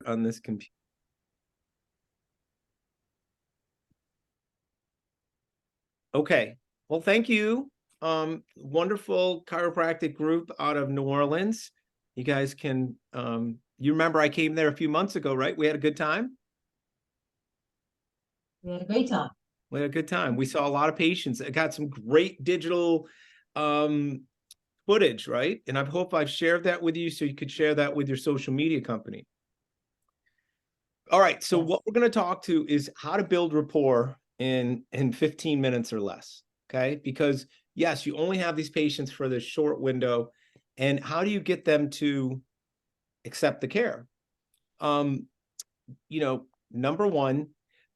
on this computer. Okay. Well, thank you. Wonderful chiropractic group out of New Orleans. You guys can, you remember I came there a few months ago, right? We had a good time. We had a great time. We had a good time. We saw a lot of patients. I got some great digital footage, right? And I hope I've shared that with you so you could share that with your social media company. All right. So Yes. what we're going to talk to is how to build rapport in 15 minutes or less. Okay. Because yes, you only have these patients for this short window. And how do you get them to accept the care? Number one,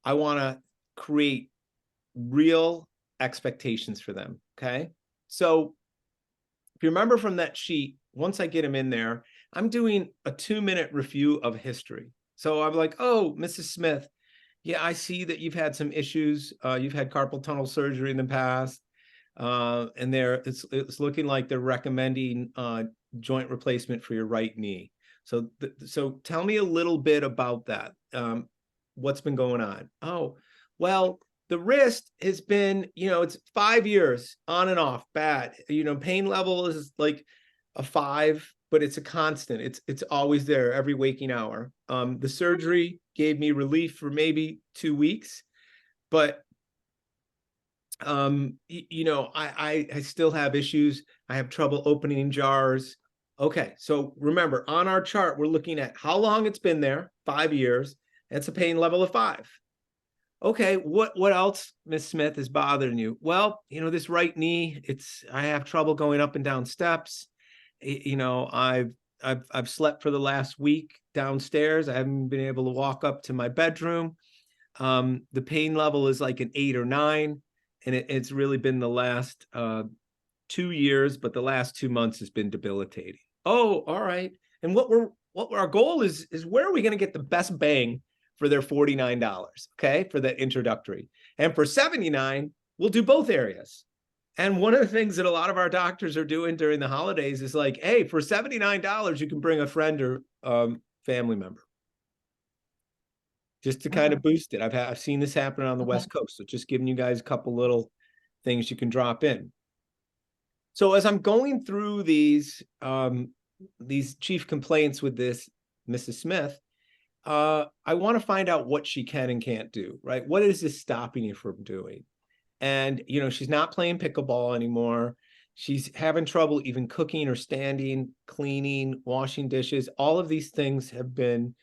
I want to create real expectations for them. Okay. So if you remember from that sheet, once I get them in there, I'm doing a 2-minute review of history. So I'm like, oh, Mrs. Smith, yeah, I see that you've had some issues. You've had carpal tunnel surgery in the past. And it's looking like they're recommending joint replacement for your right knee. So tell me a little bit about that. What's been going on? Oh, well, the wrist has been, it's 5 years on and off bad. Pain level is like a 5, but it's a constant. It's always there every waking hour. The surgery gave me relief for maybe 2 weeks, but I still have issues. I have trouble opening jars. Okay, so remember, on our chart, we're looking at how long it's been there, 5 years. It's a pain level of 5. Okay, what else, Miss Smith, is bothering you? Well, this right knee, I have trouble going up and down steps. I've slept for the last week downstairs. I haven't been able to walk up to my bedroom. The pain level is like an 8 or 9, and it's really been the last 2 years, but the last 2 months has been debilitating. Oh, all right. And what our goal is where are we going to get the best bang for their $49, okay, for the introductory. And for $79, we'll do both areas. And one of the things that a lot of our doctors are doing during the holidays is like, hey, for $79, you can bring a friend or family member, just to kind of boost it. I've seen this happen on the West Coast. So just giving you guys a couple little things you can drop in. So as I'm going through these chief complaints with this Mrs. Smith, I want to find out what she can and can't do, right? What is this stopping you from doing? And, she's not playing pickleball anymore. She's having trouble even cooking or standing, cleaning, washing dishes. All of these things have been,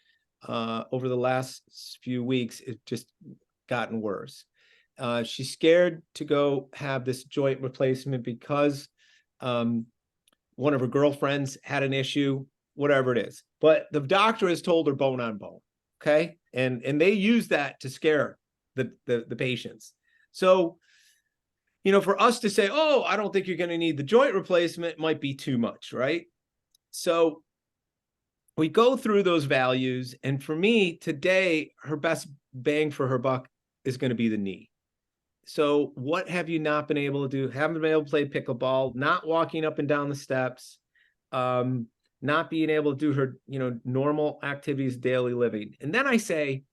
over the last few weeks, it's just gotten worse. She's scared to go have this joint replacement because one of her girlfriends had an issue, whatever it is. But the doctor has told her bone on bone, okay? And they use that to scare the patients. So, for us to say, oh, I don't think you're going to need the joint replacement might be too much, right? So we go through those values. And for me, today, her best bang for her buck is going to be the knee. So what have you not been able to do? Haven't been able to play pickleball, not walking up and down the steps, not being able to do her, normal activities, daily living. And then I say,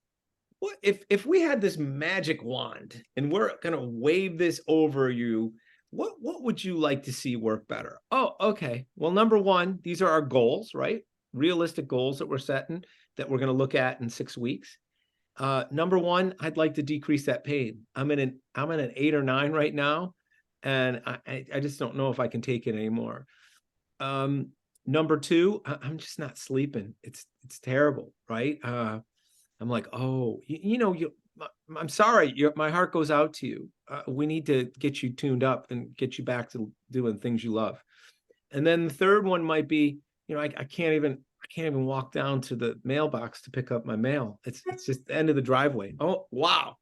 what if we had this magic wand and we're going to wave this over you, what would you like to see work better? Oh, okay. Well, number one, these are our goals, right? Realistic goals that we're setting that we're going to look at in 6 weeks. Number one, I'd like to decrease that pain. I'm in an 8 or 9 right now, and I just don't know if I can take it anymore. Number two, I'm just not sleeping. It's terrible, right? I'm like, oh, I'm sorry. My heart goes out to you. We need to get you tuned up and get you back to doing things you love. And then the third one might be, I can't even walk down to the mailbox to pick up my mail. It's just the end of the driveway. Oh, wow.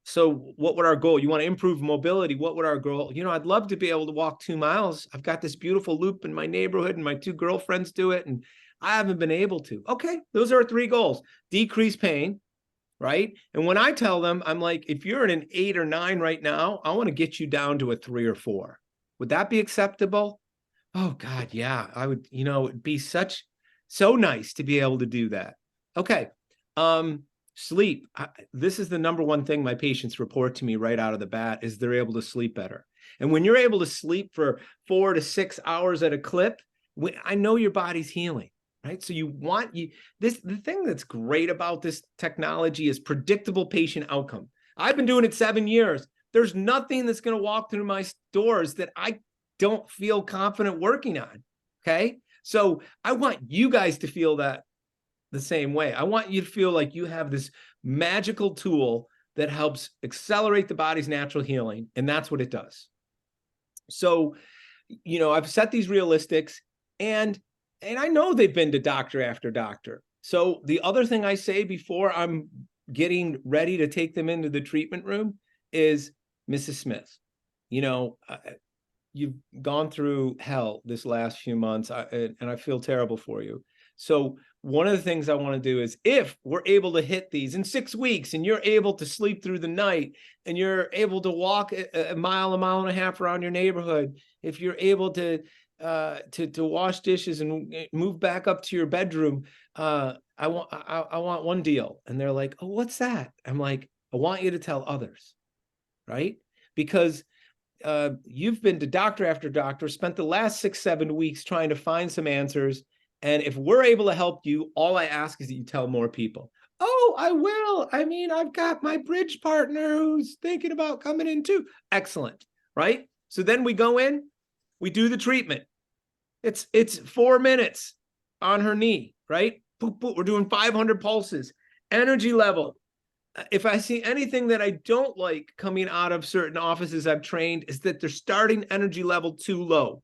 So what would our goal? You want to improve mobility. What would our goal? I'd love to be able to walk 2 miles. I've got this beautiful loop in my neighborhood and my 2 girlfriends do it. And I haven't been able to. Okay. Those are our 3 goals. Decrease pain, right? And when I tell them, I'm like, if you're in an 8 or 9 right now, I want to get you down to a 3 or 4. Would that be acceptable? Oh God, yeah. I would, it'd be so nice to be able to do that. Okay. Sleep. This is the number one thing my patients report to me right out of the bat is they're able to sleep better. And when you're able to sleep for 4 to 6 hours at a clip, I know your body's healing, right? So the thing that's great about this technology is predictable patient outcome. I've been doing it 7 years. There's nothing that's going to walk through my doors that I don't feel confident working on. Okay. So I want you guys to feel that the same way. I want you to feel like you have this magical tool that helps accelerate the body's natural healing. And that's what it does. So, I've set these realistics and I know they've been to doctor after doctor. So the other thing I say before I'm getting ready to take them into the treatment room is, Mrs. Smith, you've gone through hell this last few months, and I feel terrible for you. So one of the things I want to do is, if we're able to hit these in 6 weeks and you're able to sleep through the night and you're able to walk a mile and a half around your neighborhood, if you're able to wash dishes and move back up to your bedroom, I want one deal. And they're like, oh, what's that? I'm like, I want you to tell others, right? Because you've been to doctor after doctor, spent the last 6-7 weeks trying to find some answers. And if we're able to help you, all I ask is that you tell more people. Oh, I will. I mean, I've got my bridge partner who's thinking about coming in too. Excellent, right? So then we go in, we do the treatment. It's 4 minutes on her knee, right? Boop, boop. We're doing 500 pulses, energy level. If I see anything that I don't like coming out of certain offices I've trained, is that they're starting energy level too low.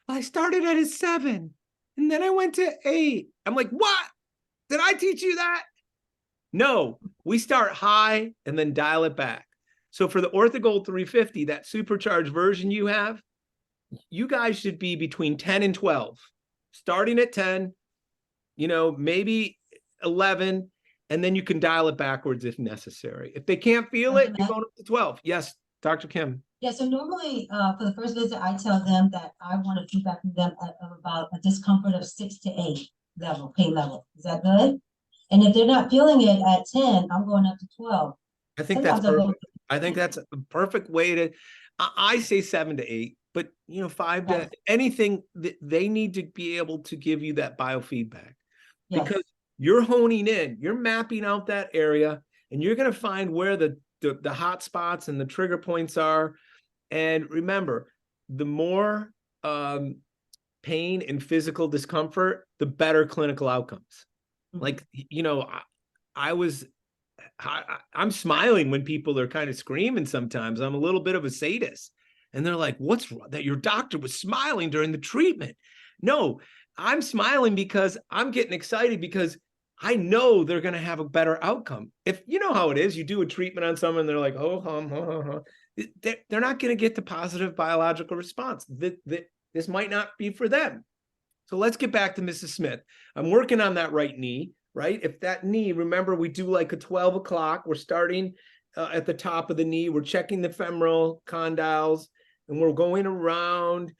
I started at a 7 and then I went to 8. I'm like, what? Did I teach you that? No, we start high and then dial it back. So for the OrthoGold 350, that supercharged version you have, you guys should be between 10 and 12, starting at 10, maybe 11, and then you can dial it backwards if necessary. If they can't feel it, you're going up to 12. Yes, Dr. Kim. Yeah, so normally for the first visit, I tell them that I want to feedback from them about a discomfort of 6 to 8 level, pain level. Is that good? And if they're not feeling it at 10, I'm going up to 12. I think that's perfect. I think that's a perfect way to, I say 7 to 8, but 5 to anything that they need to be able to give you that biofeedback. Yes. Because you're honing in, you're mapping out that area, and you're going to find where the hot spots and the trigger points are. And remember, the more pain and physical discomfort, the better clinical outcomes. Mm-hmm. Like, I'm smiling when people are kind of screaming sometimes. I'm a little bit of a sadist. And they're like, what's wrong? That your doctor was smiling during the treatment. No, I'm smiling because I'm getting excited because I know they're going to have a better outcome. If you know how it is, you do a treatment on someone, they're like, they're not going to get the positive biological response. This might not be for them. So let's get back to Mrs. Smith. I'm working on that right knee, right? If that knee, remember, we do like a 12 o'clock. We're starting at the top of the knee. We're checking the femoral condyles, and we're going around,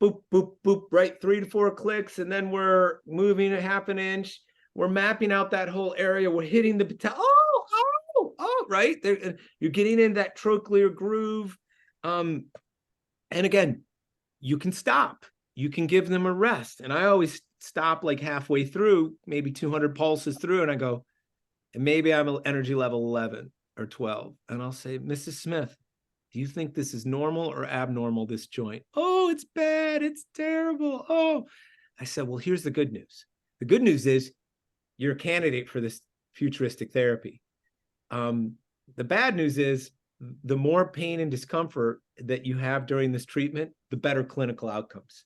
boop, boop, boop, right? 3 to 4 clicks. And then we're moving a half an inch. We're mapping out that whole area. We're hitting the patella. Oh, right? You're getting in that trochlear groove. And again, you can stop. You can give them a rest. And I always stop like halfway through, maybe 200 pulses through, and I go, and maybe I'm an energy level 11 or 12. And I'll say, Mrs. Smith, do you think this is normal or abnormal, this joint? Oh, it's bad. It's terrible. Oh, I said, well, here's the good news. The good news is you're a candidate for this futuristic therapy. The bad news is the more pain and discomfort that you have during this treatment, the better clinical outcomes.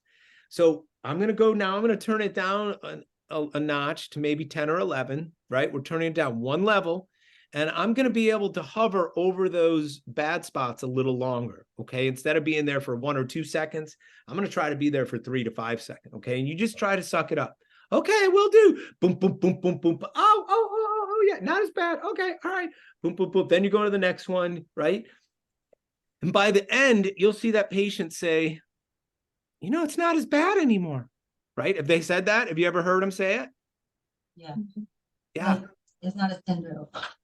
So I'm going to go now. I'm going to turn it down a notch to maybe 10 or 11, right? We're turning it down one level, and I'm going to be able to hover over those bad spots a little longer, okay? Instead of being there for 1 or 2 seconds, I'm going to try to be there for 3 to 5 seconds, okay? And you just try to suck it up. Okay, we'll do. Boom, boom, boom, boom, boom. Oh, yeah, not as bad. Okay, all right. Boom, boom, boom. Then you go to the next one, right? And by the end, you'll see that patient say, it's not as bad anymore, right? Have they said that? Have you ever heard them say it? Yeah. Yeah. Like, it's not as tender.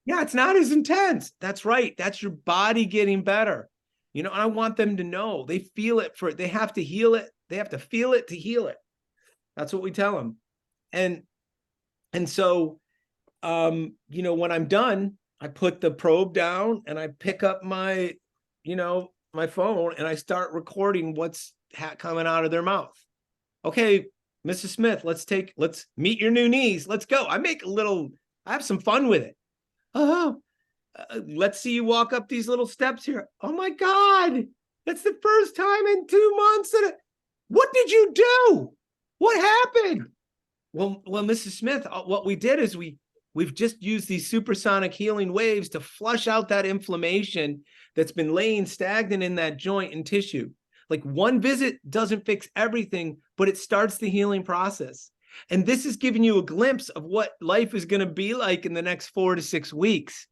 Yeah, it's not as intense. That's right. That's your body getting better. You know, and I want them to know they feel it they have to heal it. They have to feel it to heal it. That's what we tell them. And so, you know, when I'm done, I put the probe down and I pick up my, you know, my phone and I start recording what's coming out of their mouth. Okay, Mrs. Smith, let's meet your new knees. Let's go. I have some fun with it. Oh, let's see you walk up these little steps here. Oh my God, that's the first time in 2 months what did you do? What happened? Well, Mrs. Smith, what we did is we've just used these supersonic healing waves to flush out that inflammation that's been laying stagnant in that joint and tissue. Like one visit doesn't fix everything, but it starts the healing process. And this is giving you a glimpse of what life is going to be like in the next 4 to 6 weeks.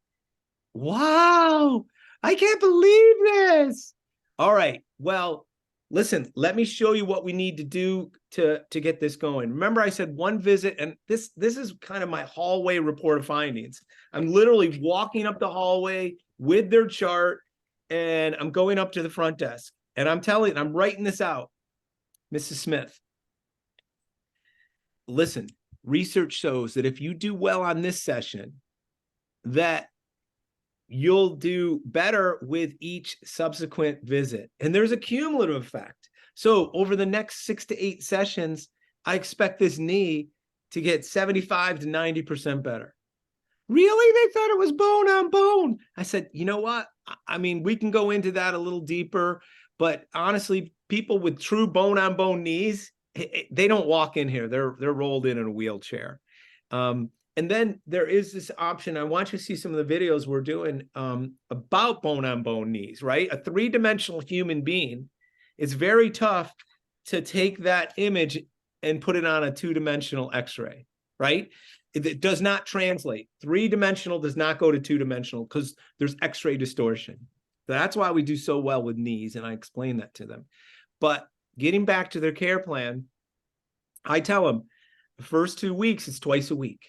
Wow, I can't believe this. All right, well, listen, let me show you what we need to do to get this going. Remember, I said one visit, and this is kind of my hallway report of findings. I'm literally walking up the hallway with their chart, and I'm going up to the front desk, and I'm writing this out. Mrs. Smith, listen, research shows that if you do well on this session, that you'll do better with each subsequent visit. And there's a cumulative effect. So over the next 6 to 8 sessions, I expect this knee to get 75 to 90% better. Really? They thought it was bone on bone. I said, you know what? I mean, we can go into that a little deeper, but honestly, people with true bone on bone knees, they don't walk in here. They're rolled in a wheelchair. And then there is this option. I want you to see some of the videos we're doing about bone on bone knees, right? A 3-dimensional human being. It's very tough to take that image and put it on a 2-dimensional x-ray, right? It does not translate. 3-dimensional does not go to 2-dimensional because there's x-ray distortion. That's why we do so well with knees, and I explain that to them. But getting back to their care plan, I tell them the first 2 weeks, it's twice a week.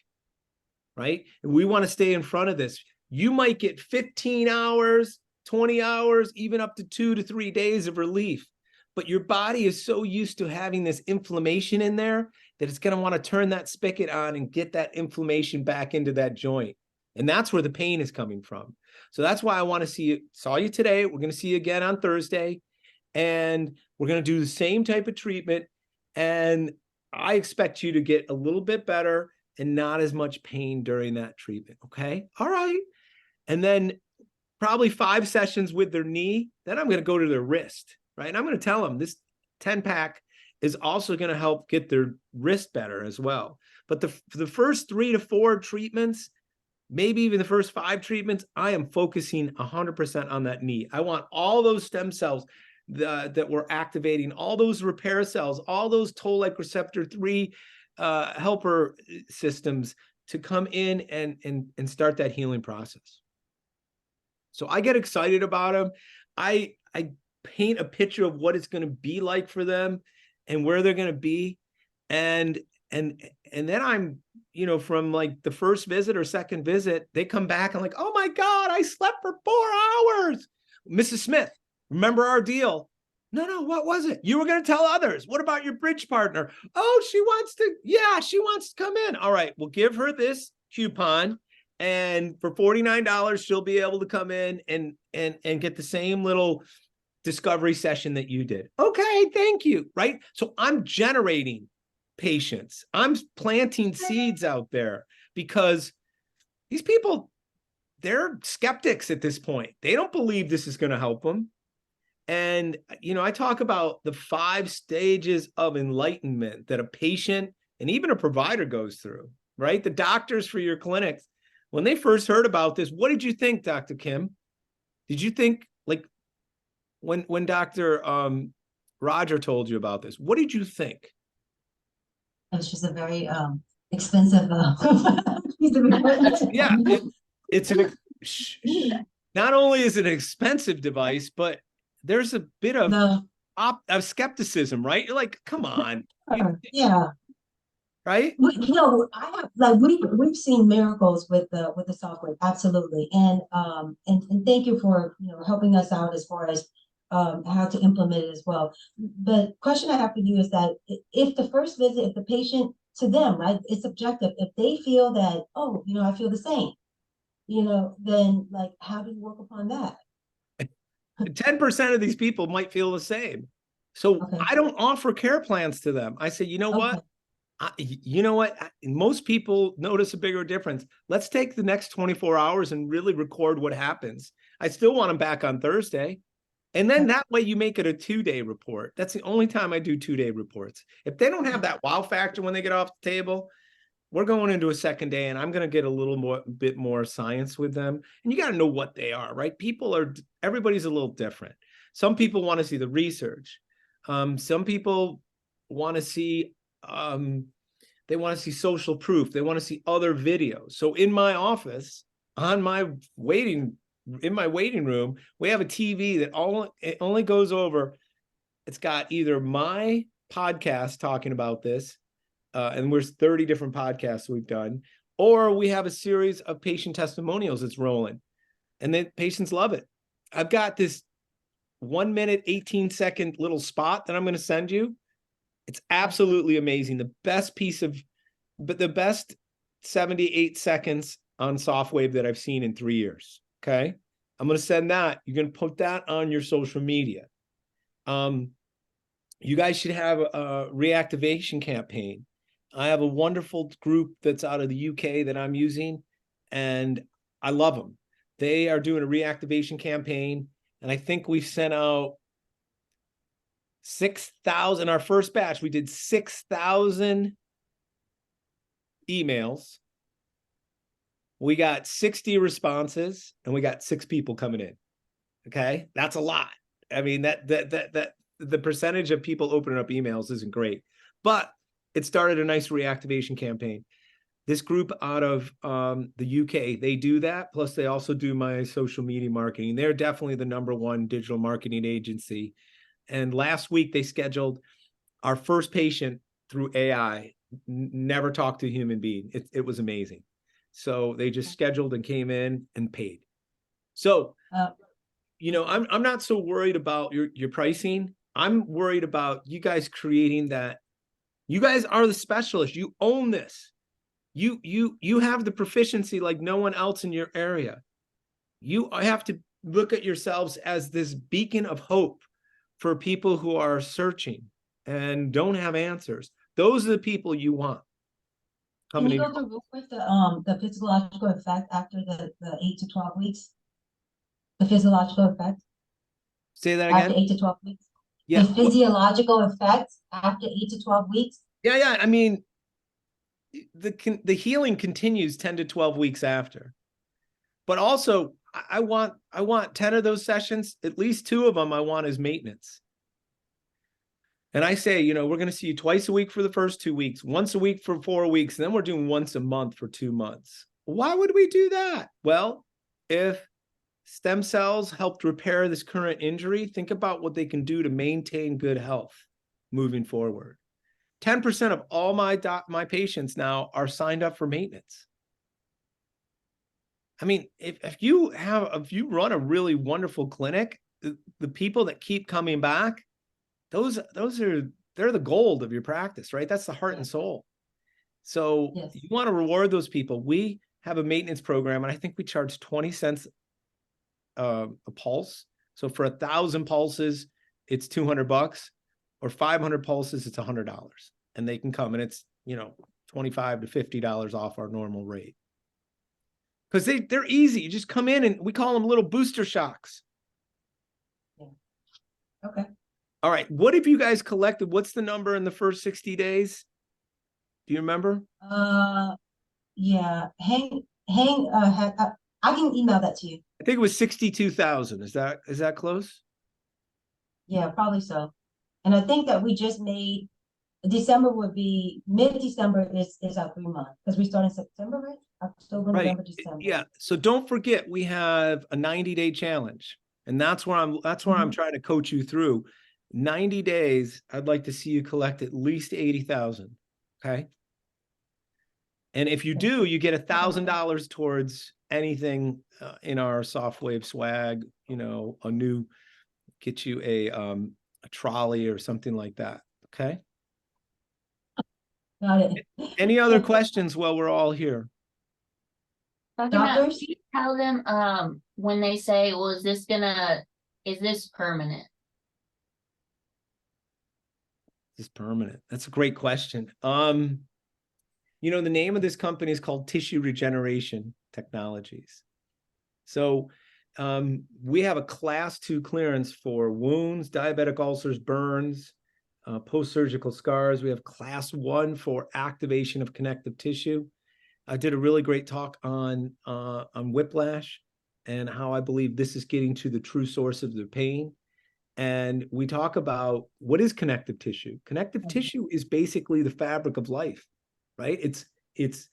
Right? And we want to stay in front of this. You might get 15 hours, 20 hours, even up to 2 to 3 days of relief. But your body is so used to having this inflammation in there that it's going to want to turn that spigot on and get that inflammation back into that joint. And that's where the pain is coming from. So that's why I want to see you. Saw you today. We're going to see you again on Thursday. And we're going to do the same type of treatment. And I expect you to get a little bit better and not as much pain during that treatment, okay? All right. And then probably 5 sessions with their knee, then I'm gonna go to their wrist, right? And I'm gonna tell them this 10-pack is also gonna help get their wrist better as well. But the first 3 to 4 treatments, maybe even the first 5 treatments, I am focusing 100% on that knee. I want all those stem cells that we're activating, all those repair cells, all those toll-like receptor 3 helper systems to come in and start that healing process. So I get excited about them. I paint a picture of what it's going to be like for them and where they're going to be. And then I'm, you know, from like the first visit or second visit, they come back and like, oh my God, I slept for 4 hours. Mrs. Smith, remember our deal? No, what was it? You were going to tell others. What about your bridge partner? Oh, she wants to come in. All right, we'll give her this coupon, and for $49, she'll be able to come in and get the same little discovery session that you did. Okay, thank you, right? So I'm generating patients. I'm planting seeds out there because these people, they're skeptics at this point. They don't believe this is going to help them. And, you know, I talk about the 5 stages of enlightenment that a patient and even a provider goes through, right? The doctors for your clinics, when they first heard about this, what did you think, Dr. Kim? Did you think, like, when Dr. Roger told you about this, what did you think? It was just a very expensive piece of equipment. Yeah, not only is it an expensive device, but there's a bit of skepticism, right? You're like, come on. Yeah. right? No, I have like we've seen miracles with the software, absolutely. And thank you for helping us out as far as how to implement it as well. The question I have for you is that if the first visit, if the patient to them, right, it's subjective, if they feel that, oh, I feel the same, then like how do you work upon that? 10% of these people might feel the same. So Okay, I don't offer care plans to them. I say, you know okay, what? You know what? Most people notice a bigger difference. Let's take the next 24 hours and really record what happens. I still want them back on Thursday. And then okay, that way you make it a 2-day report. That's the only time I do 2-day reports. If they don't have that wow factor when they get off the table, we're going into a second day and I'm going to get a little bit more science with them. And you got to know what they are, right? Everybody's a little different. Some people want to see the research. Some people want to see, they want to see social proof. They want to see other videos. So in my office, in my waiting room, we have a TV that it only goes over. It's got either my podcast talking about this, and there's 30 different podcasts we've done, or we have a series of patient testimonials that's rolling, and then patients love it. I've got this 1 minute, 18-second little spot that I'm going to send you. It's absolutely amazing. The best 78 seconds on Softwave that I've seen in 3 years. Okay. I'm going to send that. You're going to put that on your social media. You guys should have a reactivation campaign. I have a wonderful group that's out of the UK that I'm using, and I love them. They are doing a reactivation campaign, and I think we've sent out 6,000. Our first batch, we did 6,000 emails. We got 60 responses, and we got 6 people coming in. Okay, that's a lot. I mean, that the percentage of people opening up emails isn't great, but it started a nice reactivation campaign. This group out of the UK, they do that. Plus, they also do my social media marketing. They're definitely the #1 digital marketing agency. And last week, they scheduled our first patient through AI. Never talked to a human being. It was amazing. So they just scheduled and came in and paid. So, I'm not so worried about your pricing. I'm worried about you guys creating that. You guys are the specialists. You own this. You have the proficiency like no one else in your area. You have to look at yourselves as this beacon of hope for people who are searching and don't have answers. Those are the people you want can coming you in. go through real quick the physiological effect after the 8 to 12 weeks? The physiological effect Say that after again. 8 to 12 weeks? Yeah. The physiological effects after 8 to 12 weeks? Yeah. I mean, the healing continues 10 to 12 weeks after. But also, I want 10 of those sessions, at least 2 of them I want as maintenance. And I say, we're going to see you twice a week for the first 2 weeks, once a week for 4 weeks, and then we're doing once a month for 2 months. Why would we do that? Well, if stem cells helped repair this current injury, think about what they can do to maintain good health moving forward. 10% of all my patients now are signed up for maintenance. I mean, if you run a really wonderful clinic, the people that keep coming back, they're the gold of your practice, right? That's the heart and soul. So you want to reward those people. We have a maintenance program, and I think we charge 20 cents a pulse. So for 1,000 pulses, it's $200, or 500 pulses, it's $100, and they can come, and it's $25 to $50 off our normal rate. Because they're easy. You just come in, and we call them little booster shocks. Yeah. Okay. All right. What have you guys collected? What's the number in the first 60 days? Do you remember? Yeah. I can email that to you. I think it was 62,000. Is that close? Yeah, probably so. And I think that we just made December would be mid-December is our 3 month because we start in September, right? October, Right. November, December. Yeah. So don't forget we have a 90-day challenge, and that's where I'm trying to coach you through. 90 days. I'd like to see you collect at least 80,000. Okay. And if you do, you get $1,000 towards anything in our Softwave swag, you know, get you a trolley or something like that. Okay. Got it. Any other questions while we're all here? Dr. Matt, Doctors? can you tell them when they say, well, is this permanent? Is this permanent? That's a great question. You know, the name of this company is called Tissue Regeneration Technologies. So we have a class 2 clearance for wounds, diabetic ulcers, burns, post-surgical scars. We have class 1 for activation of connective tissue. I did a really great talk on whiplash and how I believe this is getting to the true source of the pain. And we talk about what is connective tissue. Connective tissue is basically the fabric of life, right? It's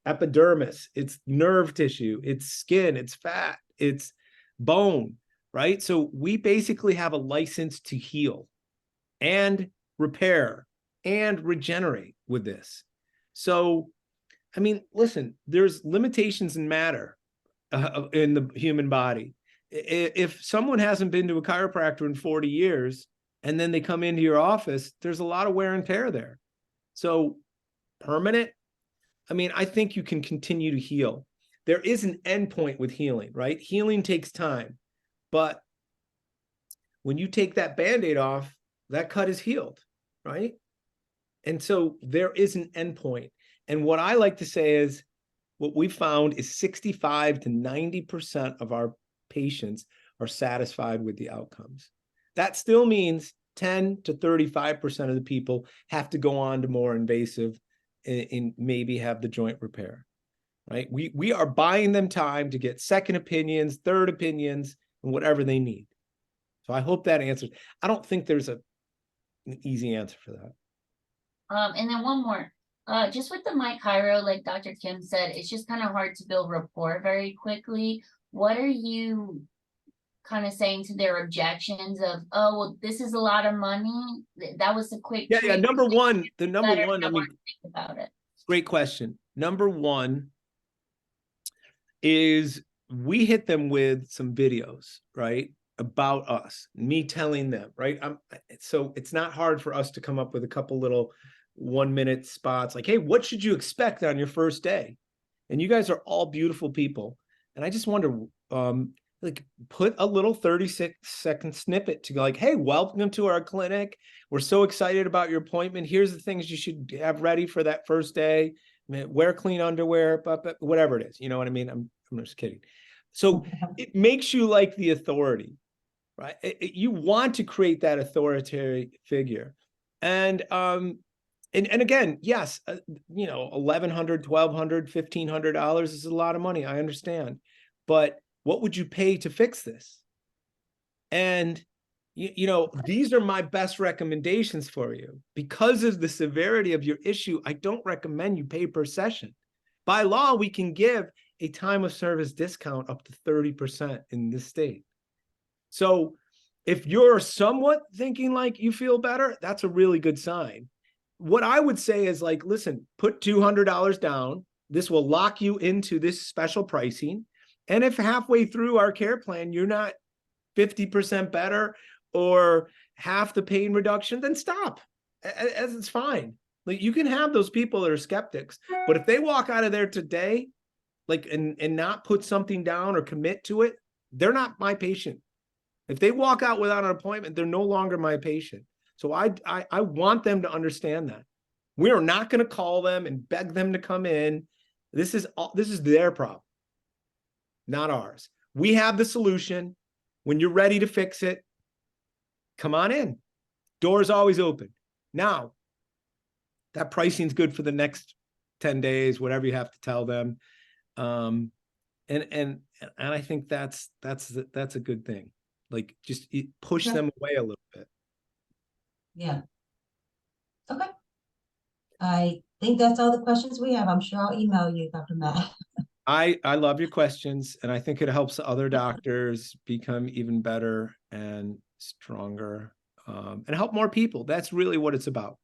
epidermis, it's nerve tissue, it's skin, it's fat, it's bone, right? So we basically have a license to heal and repair and regenerate with this. So, I mean, listen, there's limitations in matter in the human body. If someone hasn't been to a chiropractor in 40 years and then they come into your office, there's a lot of wear and tear there. So permanent, I mean, I think you can continue to heal. There is an endpoint with healing, right? Healing takes time, but when you take that Band-Aid off, that cut is healed, right? And so there is an endpoint. And what I like to say is what we found is 65 to 90% of our patients are satisfied with the outcomes. That still means 10 to 35% of the people have to go on to more invasive and maybe have the joint repair, right? We are buying them time to get second opinions, third opinions, and whatever they need. So I hope that answers. I don't think there's an easy answer for that. And then one more, just with the Mike Cairo, like Dr. Kim said, it's just kind of hard to build rapport very quickly. What are you kind of saying to their objections of, oh, well, this is a lot of money. That was a quick. Yeah. Number one, I mean, think about it. Great question. Number one is we hit them with some videos, right? About us, me telling them, right? So it's not hard for us to come up with a couple little 1-minute spots like, hey, what should you expect on your first day? And you guys are all beautiful people. And I just wonder, like, put a little 36-second snippet to go like, hey, welcome to our clinic. We're so excited about your appointment. Here's the things you should have ready for that first day. Wear clean underwear, but whatever it is. You know what I mean? I'm just kidding. So it makes you like the authority, right? You want to create that authoritarian figure. And again, yes, you know, $1,100, $1,200, $1,500 is a lot of money. I understand. But what would you pay to fix this? And, you know, these are my best recommendations for you. Because of the severity of your issue, I don't recommend you pay per session. By law, we can give a time of service discount up to 30% in this state. So if you're somewhat thinking like you feel better, that's a really good sign. What I would say is like, listen, put $200 down. This will lock you into this special pricing. And if halfway through our care plan, you're not 50% better or half the pain reduction, then stop. As it's fine. Like, you can have those people that are skeptics, but if they walk out of there today, like, and not put something down or commit to it, they're not my patient. If they walk out without an appointment, they're no longer my patient. So I want them to understand that. We are not going to call them and beg them to come in. This is their problem, not ours. We have the solution. When you're ready to fix it, come on in. Door's always open. Now, that pricing's good for the next 10 days, whatever you have to tell them. And I think that's a good thing. Like, just push them away a little bit. Yeah. Okay. I think that's all the questions we have. I'm sure I'll email you, Dr. Matt. I love your questions, and I think it helps other doctors become even better and stronger, and help more people. That's really what it's about.